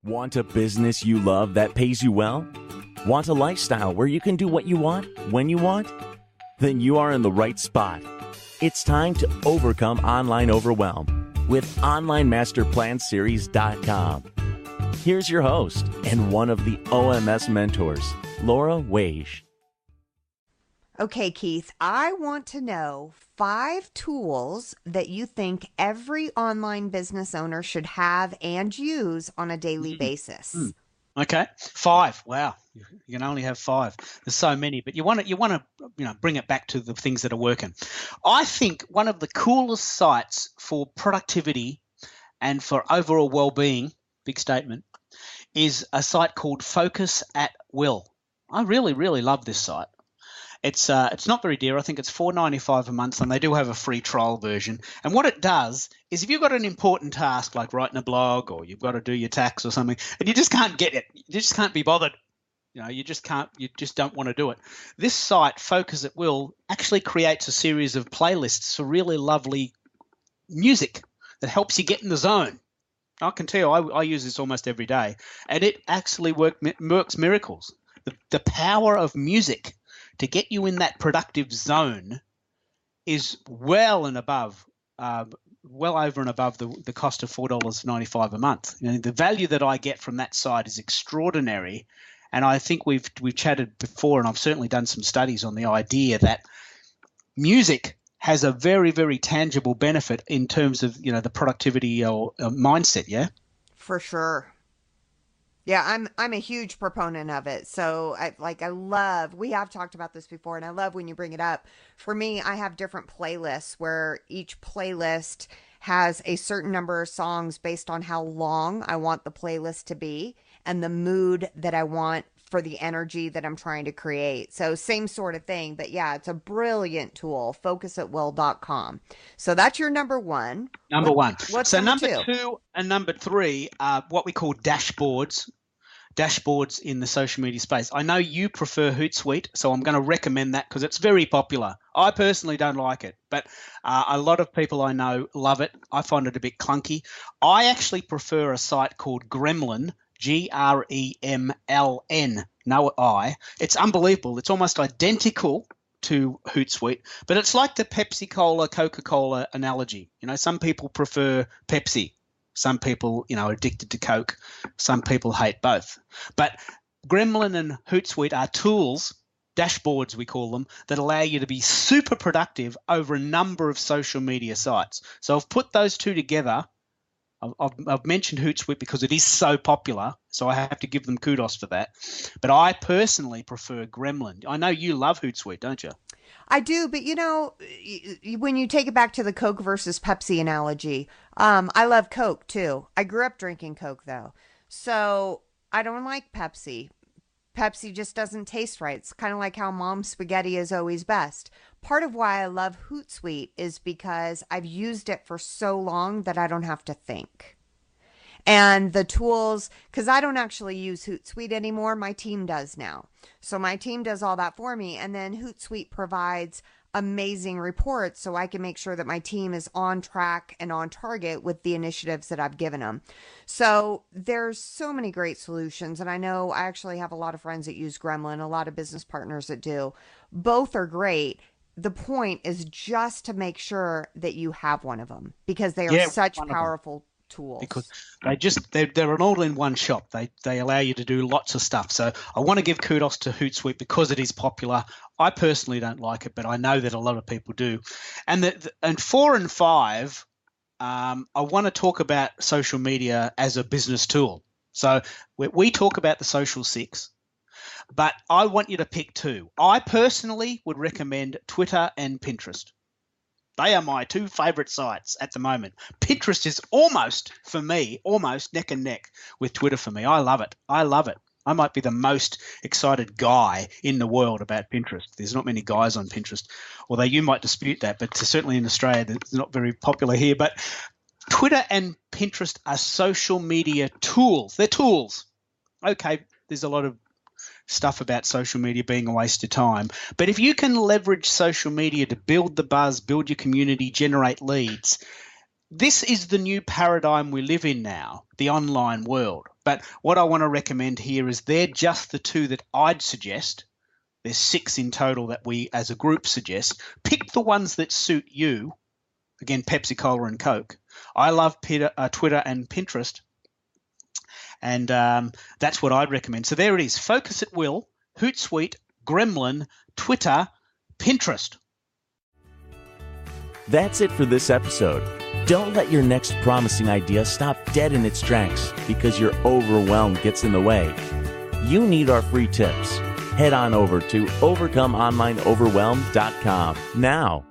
Want a business you love that pays you well? Want a lifestyle where you can do what you want, when you want? Then you are in the right spot. It's time to overcome online overwhelm with OnlineMasterPlanSeries.com. Here's your host and one of the OMS mentors, Laura Waage. Okay, Keith, I want to know 5 tools that you think every online business owner should have and use on a daily basis. Okay, 5. Wow, you can only have 5. There's so many, but you want to bring it back to the things that are working. I think one of the coolest sites for productivity and for overall well-being, big statement, is a site called Focus at Will. I really, really love this site. It's not very dear. I think it's $4.95 a month, and they do have a free trial version. And what it does is, if you've got an important task like writing a blog, or you've got to do your tax or something, and you just can't get it, you just can't be bothered, you just don't want to do it. This site, Focus at Will, actually creates a series of playlists for really lovely music that helps you get in the zone. I can tell you, I use this almost every day, and it actually works miracles. The power of music to get you in that productive zone is well over and above the cost of $4.95 a month. The value that I get from that site is extraordinary, and I think we've chatted before, and I've certainly done some studies on the idea that music has a very, very tangible benefit in terms of the productivity or mindset. Yeah, for sure. Yeah, I'm a huge proponent of it. So I love, we have talked about this before, and I love when you bring it up. For me, I have different playlists where each playlist has a certain number of songs based on how long I want the playlist to be and the mood that I want for the energy that I'm trying to create. So same sort of thing, but yeah, it's a brilliant tool, focusatwill.com. So that's your number one. Number one. What's so number number 2 and number 3 are what we call dashboards in the social media space. I know you prefer Hootsuite, so I'm going to recommend that because it's very popular. I personally don't like it, but a lot of people I know love it. I find it a bit clunky. I actually prefer a site called Gremlin, Gremln, no I. It's unbelievable. It's almost identical to Hootsuite, but it's like the Pepsi-Cola, Coca-Cola analogy. Some people prefer Pepsi. Some people, are addicted to Coke. Some people hate both. But Gremlin and Hootsuite are tools, dashboards we call them, that allow you to be super productive over a number of social media sites. So I've put those two together. I've mentioned Hootsuite because it is so popular, so I have to give them kudos for that. But I personally prefer Gremlin. I know you love Hootsuite, don't you? I do, but when you take it back to the Coke versus Pepsi analogy, I love Coke too. I grew up drinking Coke though, so I don't like Pepsi. Pepsi just doesn't taste right. It's kind of like how mom's spaghetti is always best. Part of why I love Hootsuite is because I've used it for so long that I don't have to think. And the tools, because I don't actually use Hootsuite anymore, my team does now. So my team does all that for me. And then Hootsuite provides amazing reports so I can make sure that my team is on track and on target with the initiatives that I've given them. So there's so many great solutions. And I know I actually have a lot of friends that use Gremlin, a lot of business partners that do. Both are great. The point is just to make sure that you have one of them because they are such powerful tools. Because they're an all-in-one shop. They allow you to do lots of stuff. So I want to give kudos to Hootsuite because it is popular. I personally don't like it, but I know that a lot of people do. And 4 and 5, I want to talk about social media as a business tool. So we talk about the social 6, but I want you to pick 2. I personally would recommend Twitter and Pinterest. They are my 2 favorite sites at the moment. Pinterest is almost neck and neck with Twitter for me. I love it. I might be the most excited guy in the world about Pinterest. There's not many guys on Pinterest, although you might dispute that, but certainly in Australia, it's not very popular here. But Twitter and Pinterest are social media tools. They're tools. Okay, there's a lot of stuff about social media being a waste of time. But if you can leverage social media to build the buzz, build your community, generate leads, this is the new paradigm we live in now, the online world. But what I want to recommend here is they're just the two that I'd suggest. There's 6 in total that we as a group suggest. Pick the ones that suit you. Again, Pepsi, Cola, and Coke. I love Twitter and Pinterest. And that's what I'd recommend. So there it is. Focus at Will, Hootsuite, Gremlin, Twitter, Pinterest. That's it for this episode. Don't let your next promising idea stop dead in its tracks because your overwhelm gets in the way. You need our free tips. Head on over to overcomeonlineoverwhelm.com now.